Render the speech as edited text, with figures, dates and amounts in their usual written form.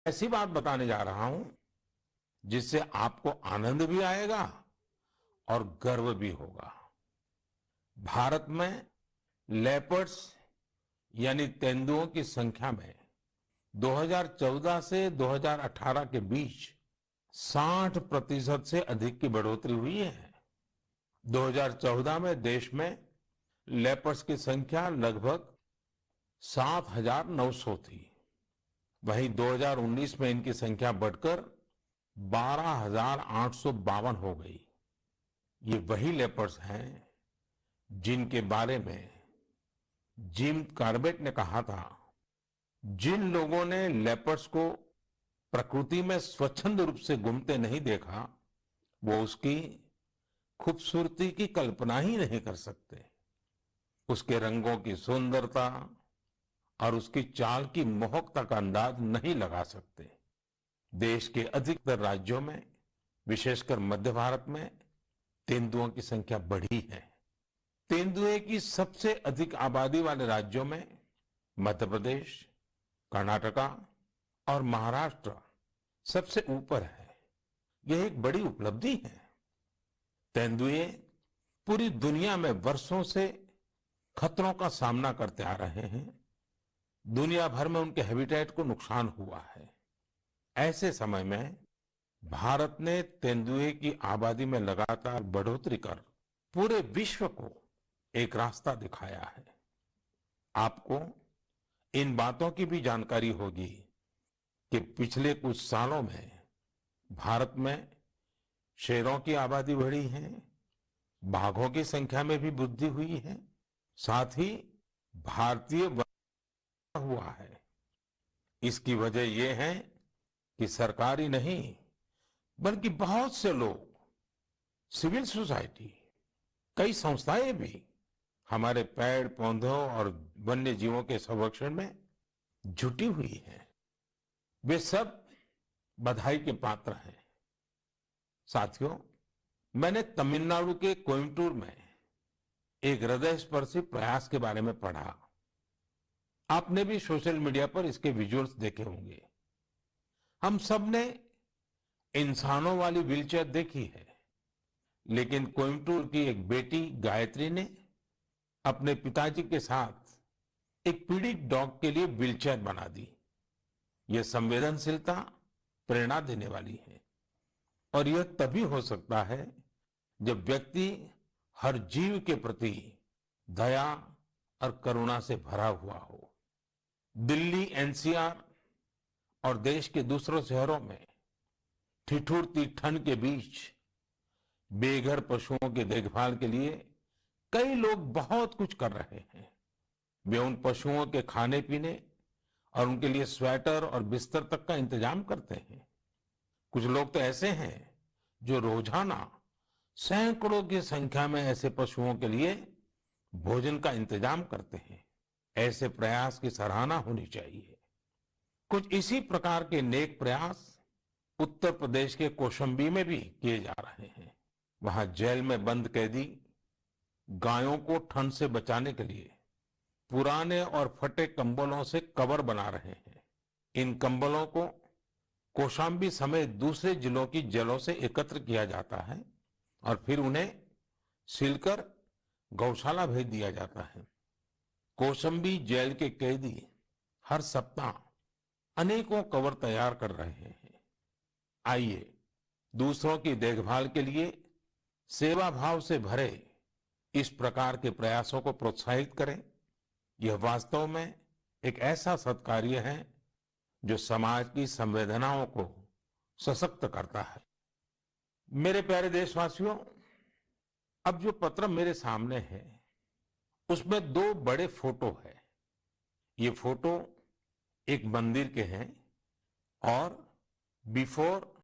ऐसी बात बताने जा रहा हूं जिससे आपको आनंद भी आएगा और गर्व भी होगा। भारत में लेपर्ड्स यानी तेंदुओं की संख्या में 2014 से 2018 के बीच 60% से अधिक की बढ़ोतरी हुई है। 2014 में देश में लेपर्ड्स की संख्या लगभग 7,900 थी। वहीं 2019 में इनकी संख्या बढ़कर 12,852 हो गई। ये वही लेपर्ड्स हैं जिनके बारे में जिम कॉर्बेट ने कहा था, जिन लोगों ने लेपर्ड्स को प्रकृति में स्वच्छंद रूप से घूमते नहीं देखा, वो उसकी खूबसूरती की कल्पना ही नहीं कर सकते। उसके रंगों की सुंदरता और उसकी चाल की मोहकता का अंदाज नहीं लगा सकते। देश के अधिकतर राज्यों में, विशेषकर मध्य भारत में, तेंदुओं की संख्या बढ़ी है। तेंदुए की सबसे अधिक आबादी वाले राज्यों में मध्य प्रदेश, कर्नाटका और महाराष्ट्र सबसे ऊपर है। यह एक बड़ी उपलब्धि है। तेंदुए पूरी दुनिया में वर्षों से खतरों का सामना करते आ रहे हैं। दुनिया भर में उनके हैबिटेट को नुकसान हुआ है। ऐसे समय में भारत ने तेंदुए की आबादी में लगातार बढ़ोतरी कर पूरे विश्व को एक रास्ता दिखाया है। आपको इन बातों की भी जानकारी होगी कि पिछले कुछ सालों में भारत में शेरों की आबादी बढ़ी है, बाघों की संख्या में भी वृद्धि हुई है, साथ ही भारतीय वन हुआ है। इसकी वजह यह है कि सरकार ही नहीं, बल्कि बहुत से लोग, सिविल सोसाइटी, कई संस्थाएं भी हमारे पेड़ पौधों और वन्य जीवों के संरक्षण में जुटी हुई हैं। वे सब बधाई के पात्र हैं। साथियों, मैंने तमिलनाडु के कोयम्बटूर में एक हृदयस्पर्शी प्रयास के बारे में पढ़ा। आपने भी सोशल मीडिया पर इसके विजुअल्स देखे होंगे। हम सब ने इंसानों वाली व्हीलचेयर देखी है, लेकिन कोयम्बटूर की एक बेटी गायत्री ने अपने पिताजी के साथ एक पीड़ित डॉग के लिए व्हीलचेयर बना दी। यह संवेदनशीलता प्रेरणा देने वाली है और यह तभी हो सकता है जब व्यक्ति हर जीव के प्रति दया और करुणा से भरा हुआ हो। दिल्ली एनसीआर और देश के दूसरों शहरों में ठिठुरती ठंड के बीच बेघर पशुओं की देखभाल के लिए कई लोग बहुत कुछ कर रहे हैं। वे उन पशुओं के खाने पीने और उनके लिए स्वेटर और बिस्तर तक का इंतजाम करते हैं। कुछ लोग तो ऐसे हैं जो रोजाना सैकड़ों की संख्या में ऐसे पशुओं के लिए भोजन का इंतजाम करते हैं। ऐसे प्रयास की सराहना होनी चाहिए। कुछ इसी प्रकार के नेक प्रयास उत्तर प्रदेश के कौशाम्बी में भी किए जा रहे हैं। वहां जेल में बंद कैदी गायों को ठंड से बचाने के लिए पुराने और फटे कंबलों से कवर बना रहे हैं। इन कंबलों को कौशाम्बी समेत दूसरे जिलों की जेलों से एकत्र किया जाता है और फिर उन्हें सिलकर गौशाला भेज दिया जाता है। कौशाम्बी जेल के कैदी हर सप्ताह अनेकों कवर तैयार कर रहे हैं। आइए दूसरों की देखभाल के लिए सेवा भाव से भरे इस प्रकार के प्रयासों को प्रोत्साहित करें। यह वास्तव में एक ऐसा सत्कार्य है जो समाज की संवेदनाओं को सशक्त करता है। मेरे प्यारे देशवासियों, अब जो पत्र मेरे सामने है उसमें दो बड़े फोटो है। ये फोटो एक मंदिर के हैं और बिफोर